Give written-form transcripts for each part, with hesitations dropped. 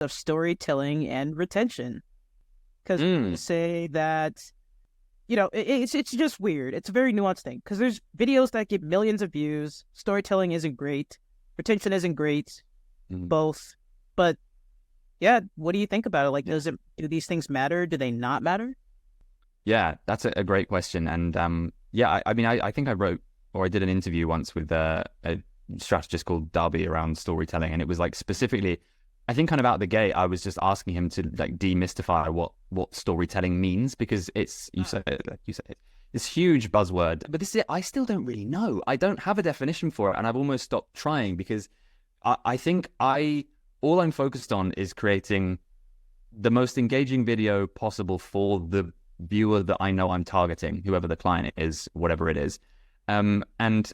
of storytelling and retention. Because you say that, it's just weird. It's a very nuanced thing. Because there's videos that get millions of views. Storytelling isn't great. Retention isn't great. Both. But yeah, what do you think about it? Like, do these things matter? Do they not matter? Yeah, that's a great question. And I think I wrote, or I did an interview once with a strategist called Darby around storytelling. And it was like specifically, I think kind of out of the gate, I was just asking him to like demystify what storytelling means, because you said it, this huge buzzword. But this is it. I still don't really know. I don't have a definition for it. And I've almost stopped trying, because I think all I'm focused on is creating the most engaging video possible for the viewer that I know I'm targeting, whoever the client is, whatever it is. And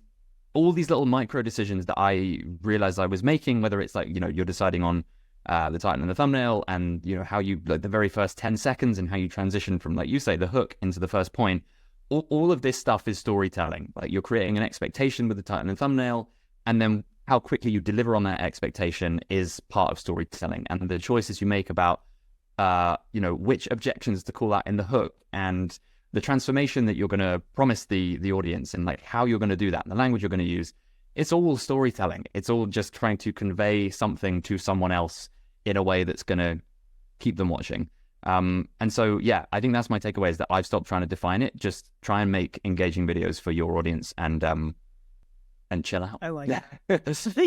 all these little micro decisions that I realized I was making, whether it's like, you're deciding on the title and the thumbnail, and, how you, like the very first 10 seconds and how you transition from, like you say, the hook into the first point, all of this stuff is storytelling. Like, you're creating an expectation with the title and thumbnail, and then how quickly you deliver on that expectation is part of storytelling. And the choices you make about, which objections to call out in the hook, and the transformation that you're going to promise the audience, and like how you're going to do that, and the language you're going to use, it's all storytelling. It's all just trying to convey something to someone else in a way that's going to keep them watching. And so, yeah, I think that's my takeaway, is that I've stopped trying to define it. Just try and make engaging videos for your audience, and chill out. I like it.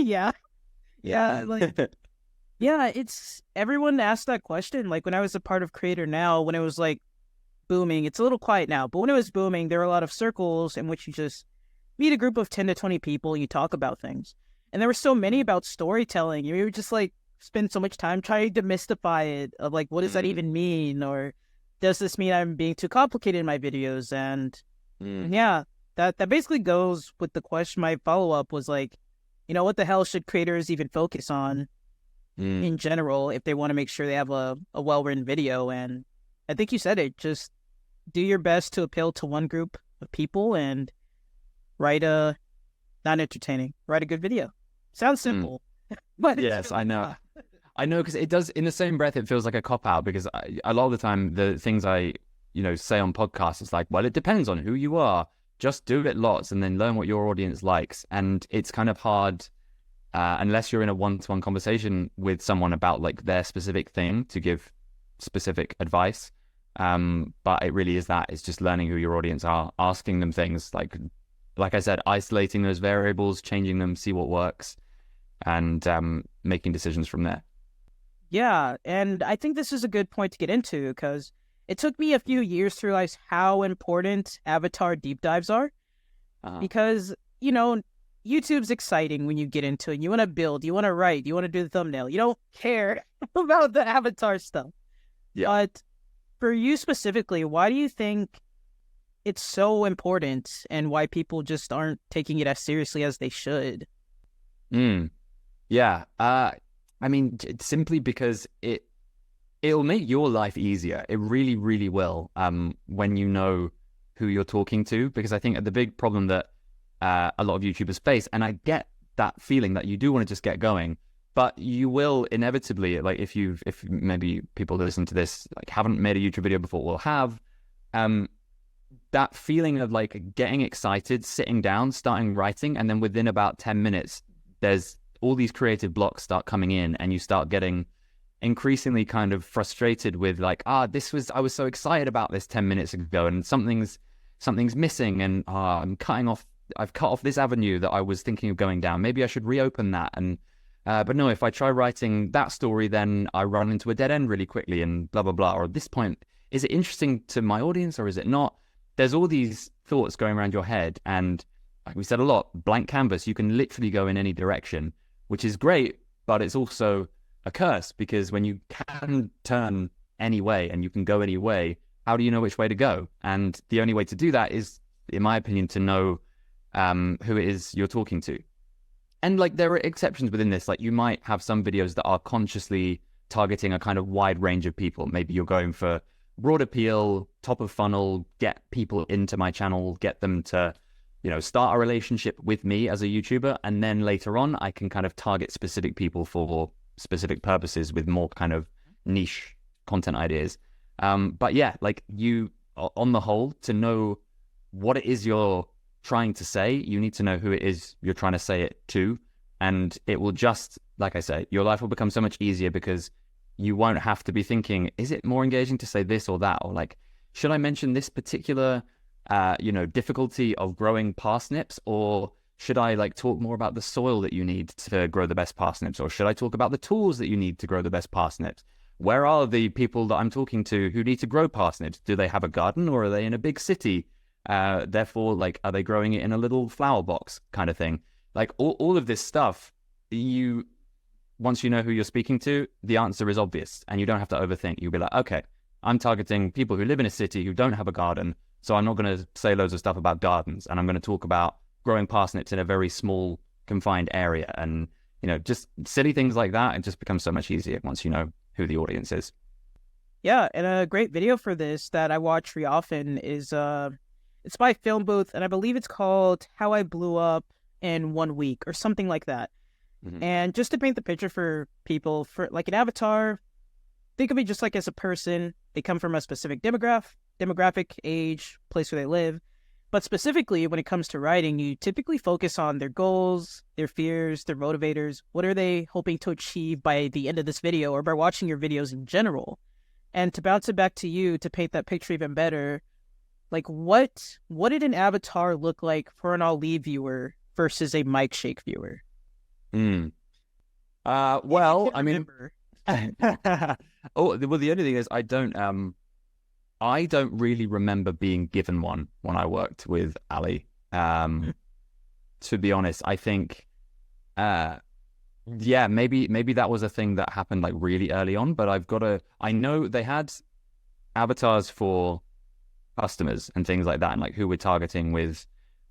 Yeah. Yeah, it's, everyone asked that question. Like, when I was a part of Creator Now, when it was like booming, it's a little quiet now, but when it was booming, there were a lot of circles in which you just meet a group of 10 to 20 people and you talk about things. And there were so many about storytelling. You would just like spend so much time trying to demystify it, of like, what does that even mean? Or does this mean I'm being too complicated in my videos? And yeah, that basically goes with the question. My follow-up was like, what the hell should creators even focus on in general if they want to make sure they have a well-written video? And I think you said it, just do your best to appeal to one group of people and write a good video. Sounds simple, but yes, I know. I know, because it does, in the same breath, it feels like a cop-out, because a lot of the time, the things I, say on podcasts, it's like, well, it depends on who you are. Just do it lots and then learn what your audience likes. And it's kind of hard, unless you're in a one-to-one conversation with someone about like their specific thing, to give specific advice. But it really is that. It's just learning who your audience are, asking them things like I said, isolating those variables, changing them, see what works, and making decisions from there. Yeah, and I think this is a good point to get into, because it took me a few years to realize how important avatar deep dives are. Because, YouTube's exciting when you get into it. You want to build, you want to write, you want to do the thumbnail. You don't care about the avatar stuff. Yeah. But for you specifically, why do you think it's so important, and why people just aren't taking it as seriously as they should? Yeah. I mean, simply because it'll make your life easier. It really, really will, when you know who you're talking to. Because I think the big problem that a lot of YouTubers face, and I get that feeling that you do want to just get going, but you will inevitably, like if maybe people that listen to this like haven't made a YouTube video before, will have that feeling of like getting excited, sitting down, starting writing, and then within about 10 minutes, there's all these creative blocks start coming in, and you start getting increasingly kind of frustrated with like, I was so excited about this 10 minutes ago, and something's missing, and I've cut off this avenue that I was thinking of going down. Maybe I should reopen that. And but no, if I try writing that story, then I run into a dead end really quickly, and blah blah blah. Or at this point, is it interesting to my audience or is it not? There's all these thoughts going around your head, and like we said a lot, blank canvas. You can literally go in any direction, which is great, but it's also a curse, because when you can turn any way and you can go any way, how do you know which way to go? And the only way to do that is, in my opinion, to know who it is you're talking to. And like, there are exceptions within this. Like, you might have some videos that are consciously targeting a kind of wide range of people. Maybe you're going for broad appeal, top of funnel, get people into my channel, get them to, start a relationship with me as a YouTuber. And then later on, I can kind of target specific people for specific purposes with more kind of niche content ideas. But yeah, like on the whole, to know what it is you're trying to say, you need to know who it is you're trying to say it to. And it will just, like I say, your life will become so much easier because you won't have to be thinking, is it more engaging to say this or that? Or like, should I mention this particular, difficulty of growing parsnips? Or should I like talk more about the soil that you need to grow the best parsnips? Or should I talk about the tools that you need to grow the best parsnips? Where are the people that I'm talking to who need to grow parsnips? Do they have a garden or are they in a big city? Therefore, like, are they growing it in a little flower box kind of thing? Like all of this stuff, once you know who you're speaking to, the answer is obvious and you don't have to overthink. You'll be like, okay, I'm targeting people who live in a city who don't have a garden. So I'm not going to say loads of stuff about gardens, and I'm going to talk about growing parsnips in a very small confined area. And, just silly things like that. It just becomes so much easier once you know who the audience is. Yeah. And a great video for this that I watch pretty often is, it's by Film Booth, and I believe it's called How I Blew Up in 1 Week or something like that. Mm-hmm. And just to paint the picture for people, for like an avatar, think of it just like as a person. They come from a specific demographic, age, place where they live. But specifically, when it comes to writing, you typically focus on their goals, their fears, their motivators. What are they hoping to achieve by the end of this video or by watching your videos in general? And to bounce it back to you to paint that picture even better, like what did an avatar look like for an Ali viewer versus a Mike Shake viewer? Well, I mean, the only thing is I don't really remember being given one when I worked with Ali. To be honest, I think, maybe that was a thing that happened like really early on, but I know they had avatars for customers and things like that, and like who we're targeting with,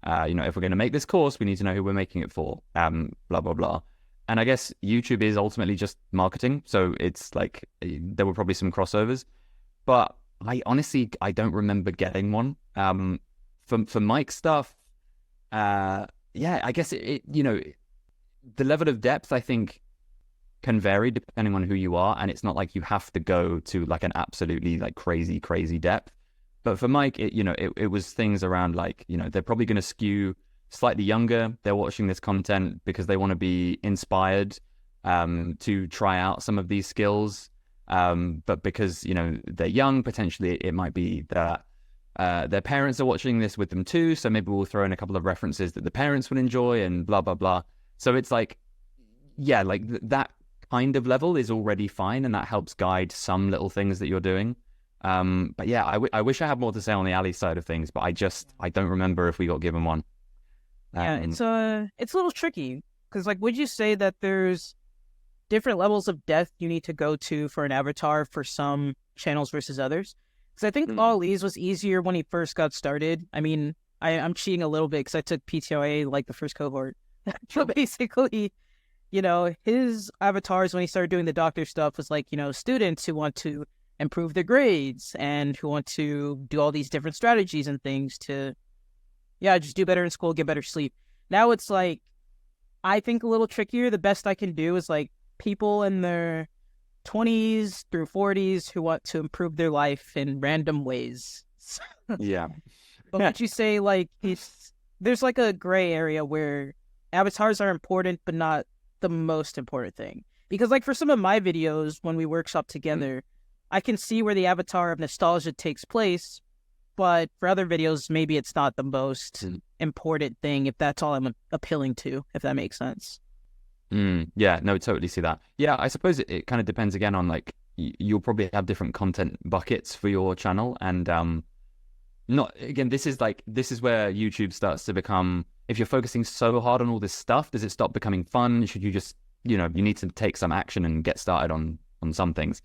if we're going to make this course, we need to know who we're making it for, blah, blah, blah. And I guess YouTube is ultimately just marketing. So it's like, there were probably some crossovers, but I don't remember getting one. For Mike stuff, I guess the level of depth, I think, can vary depending on who you are. And it's not like you have to go to like an absolutely like crazy, crazy depth. But for Mike, it was things around like, they're probably going to skew slightly younger. They're watching this content because they want to be inspired to try out some of these skills. But because, they're young, potentially it might be that their parents are watching this with them too. So maybe we'll throw in a couple of references that the parents would enjoy and blah, blah, blah. So it's like, yeah, like that kind of level is already fine. And that helps guide some little things that you're doing. But yeah, I wish I had more to say on the Ali side of things, but I don't remember if we got given one. It's a little tricky because, like, would you say that there's different levels of depth you need to go to for an avatar for some channels versus others? Because I think Ali's was easier when he first got started. I mean, I'm cheating a little bit because I took PTOA like the first cohort. So basically, his avatars when he started doing the doctor stuff was like, students who want to improve their grades and who want to do all these different strategies and things to, just do better in school, get better sleep. Now it's like, I think a little trickier. The best I can do is like people in their 20s through 40s who want to improve their life in random ways. Yeah. But would you say like there's like a gray area where avatars are important, but not the most important thing? Because like for some of my videos, when we workshop together, I can see where the avatar of nostalgia takes place, but for other videos, maybe it's not the most important thing if that's all I'm appealing to, if that makes sense. Yeah, no, totally see that. Yeah, I suppose it kind of depends again on like, you'll probably have different content buckets for your channel. And this is where YouTube starts to become, if you're focusing so hard on all this stuff, does it stop becoming fun? Should you just, you need to take some action and get started on some things.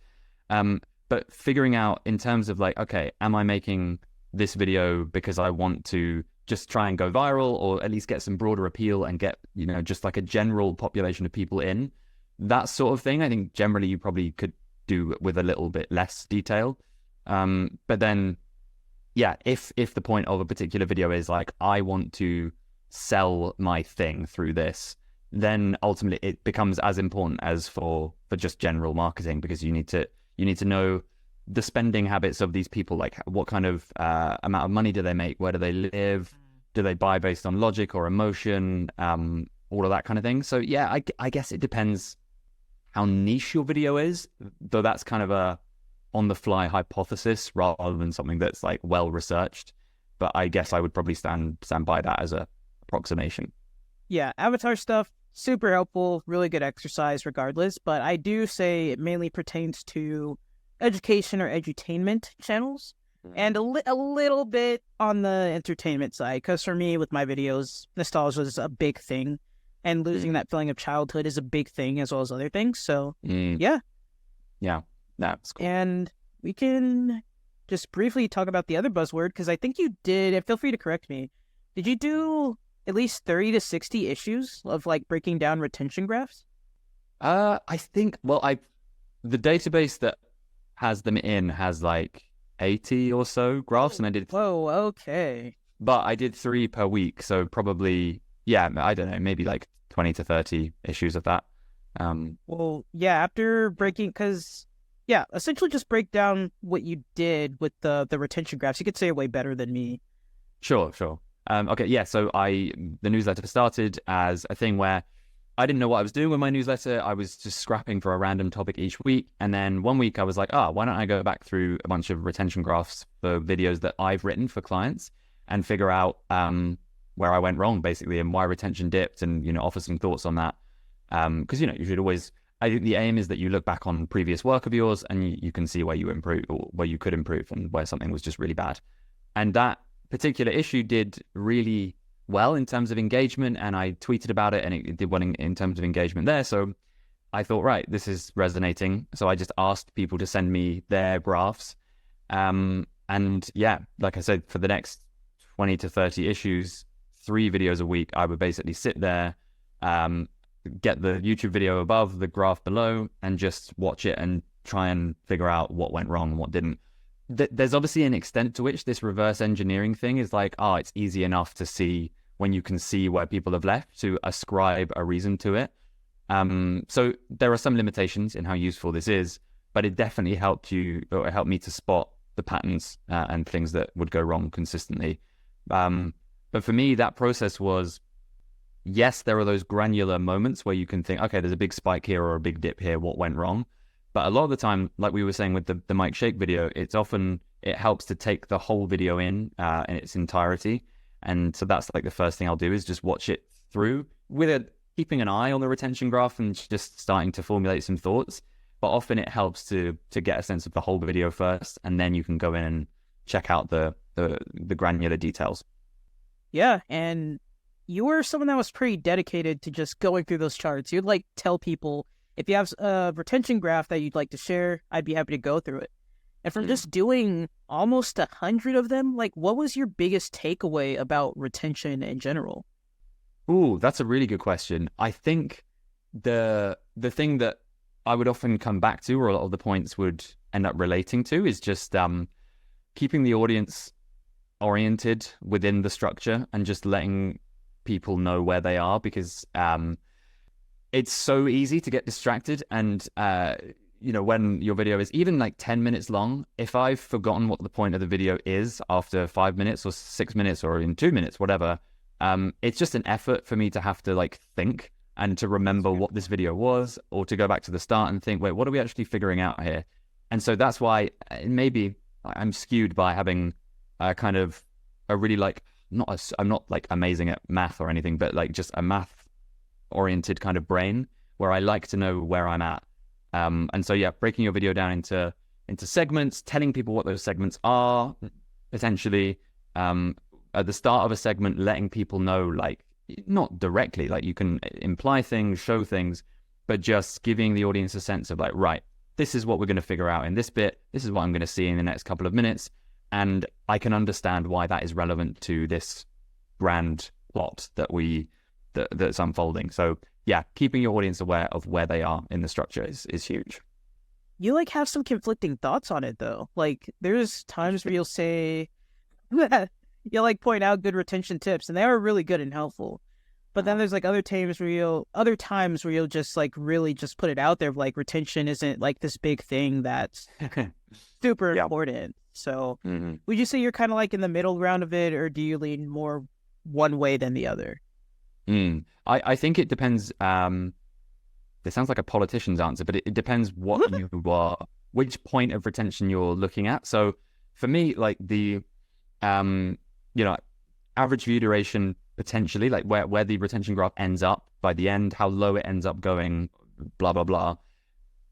But figuring out in terms of like, okay, am I making this video because I want to just try and go viral or at least get some broader appeal and get, just like a general population of people in, that sort of thing, I think generally you probably could do with a little bit less detail. But then, yeah, if the point of a particular video is like, I want to sell my thing through this, then ultimately it becomes as important as for just general marketing, because you need to know the spending habits of these people, like what kind of amount of money do they make, where do they live, do they buy based on logic or emotion, all of that kind of thing. So yeah, I guess it depends how niche your video is, though that's kind of a on the fly hypothesis rather than something that's like well researched. But I guess I would probably stand by that as a approximation. Yeah, avatar stuff, super helpful, really good exercise regardless, but I do say it mainly pertains to education or edutainment channels, and a little bit on the entertainment side, because for me, with my videos, nostalgia is a big thing, and losing that feeling of childhood is a big thing, as well as other things, so yeah. Yeah, that's cool. And we can just briefly talk about the other buzzword, because I think you did, and feel free to correct me, did you do at least 30 to 60 issues of like breaking down retention graphs? I think, well, the database that has them in has like 80 or so graphs, and I did. Whoa, okay. But I did 3 per week, so probably, yeah, I don't know, maybe like 20 to 30 issues of that. Well, yeah, after breaking, because, yeah, essentially just break down what you did with the retention graphs. You could say it way better than me. Sure. Okay, yeah, so the newsletter started as a thing where I didn't know what I was doing with my newsletter. I was just scrapping for a random topic each week. And then one week I was like, why don't I go back through a bunch of retention graphs for videos that I've written for clients and figure out where I went wrong, basically, and why retention dipped, and, offer some thoughts on that. Because, you should always, I think the aim is that you look back on previous work of yours and you can see where you improve, or where you could improve, and where something was just really bad. And that particular issue did really well in terms of engagement, and I tweeted about it and it did well in terms of engagement there. So I thought, right, this is resonating. So I just asked people to send me their graphs. And yeah, like I said, for the next 20 to 30 issues, 3 videos a week, I would basically sit there, get the YouTube video above, the graph below, and just watch it and try and figure out what went wrong and what didn't. There's obviously an extent to which this reverse engineering thing is like, it's easy enough to see when you can see where people have left, to ascribe a reason to it. So there are some limitations in how useful this is, but it definitely helped me to spot the patterns and things that would go wrong consistently. But for me, that process was, yes, there are those granular moments where you can think, okay, there's a big spike here or a big dip here, what went wrong? But a lot of the time, like we were saying with the Mike Shake video, it helps to take the whole video in its entirety. And so that's like the first thing I'll do, is just watch it through with keeping an eye on the retention graph and just starting to formulate some thoughts. But often it helps to get a sense of the whole video first, and then you can go in and check out the granular details. Yeah, and you were someone that was pretty dedicated to just going through those charts. You'd like tell people, if you have a retention graph that you'd like to share, I'd be happy to go through it. And from just doing almost 100 of them, like, what was your biggest takeaway about retention in general? Ooh, that's a really good question. I think the thing that I would often come back to, or a lot of the points would end up relating to, is just keeping the audience oriented within the structure and just letting people know where they are, because it's so easy to get distracted. And when your video is even like 10 minutes long, if I've forgotten what the point of the video is after 5 minutes or 6 minutes or in 2 minutes, whatever, it's just an effort for me to have to like think and to remember what this video was, or to go back to the start and think, wait, what are we actually figuring out here? And so that's why maybe I'm skewed by having kind of a really like, I'm not like amazing at math or anything, but like just a math oriented kind of brain where I like to know where I'm at. And so, yeah, breaking your video down into segments, telling people what those segments are, essentially, at the start of a segment, letting people know, like, not directly, like you can imply things, show things, but just giving the audience a sense of like, right, this is what we're going to figure out in this bit. This is what I'm going to see in the next couple of minutes. And I can understand why that is relevant to this grand plot that's unfolding. So yeah, keeping your audience aware of where they are in the structure is huge. You like have some conflicting thoughts on it though. Like there's times where you'll say, you'll like point out good retention tips, and they are really good and helpful. But then there's like other times where you'll just like really just put it out there. Like retention isn't like this big thing that's super Yeah. important. So Mhm. would you say you're kind of like in the middle ground of it, or do you lean more one way than the other? I think it depends. This sounds like a politician's answer, but it depends what you are, which point of retention you're looking at. So for me, like the, you know, average view duration potentially, like where the retention graph ends up by the end, how low it ends up going, blah, blah, blah.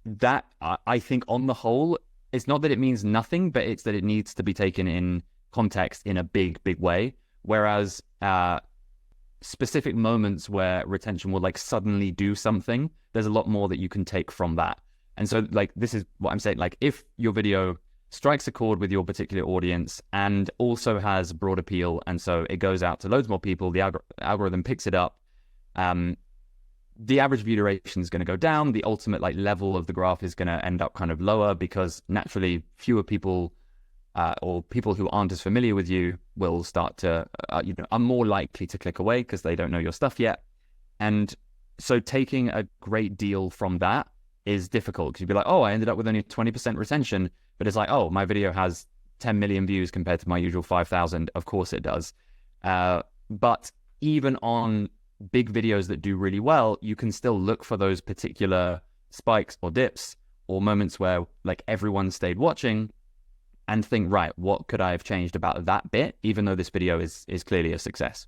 That I think on the whole, it's not that it means nothing, but it's that it needs to be taken in context in a big, big way. Whereas specific moments where retention will like suddenly do something, there's a lot more that you can take from that. And so like this is what I'm saying, like if your video strikes a chord with your particular audience and also has broad appeal, and so it goes out to loads more people, the algorithm picks it up, the average view duration is going to go down, the ultimate like level of the graph is going to end up kind of lower, because naturally fewer people or people who aren't as familiar with you will start to, are more likely to click away because they don't know your stuff yet. And so taking a great deal from that is difficult, because you'd be like, oh, I ended up with only 20% retention, but it's like, oh, my video has 10 million views compared to my usual 5,000. Of course it does. But even on big videos that do really well, you can still look for those particular spikes or dips or moments where like everyone stayed watching and think, right, what could I have changed about that bit, even though this video is clearly a success?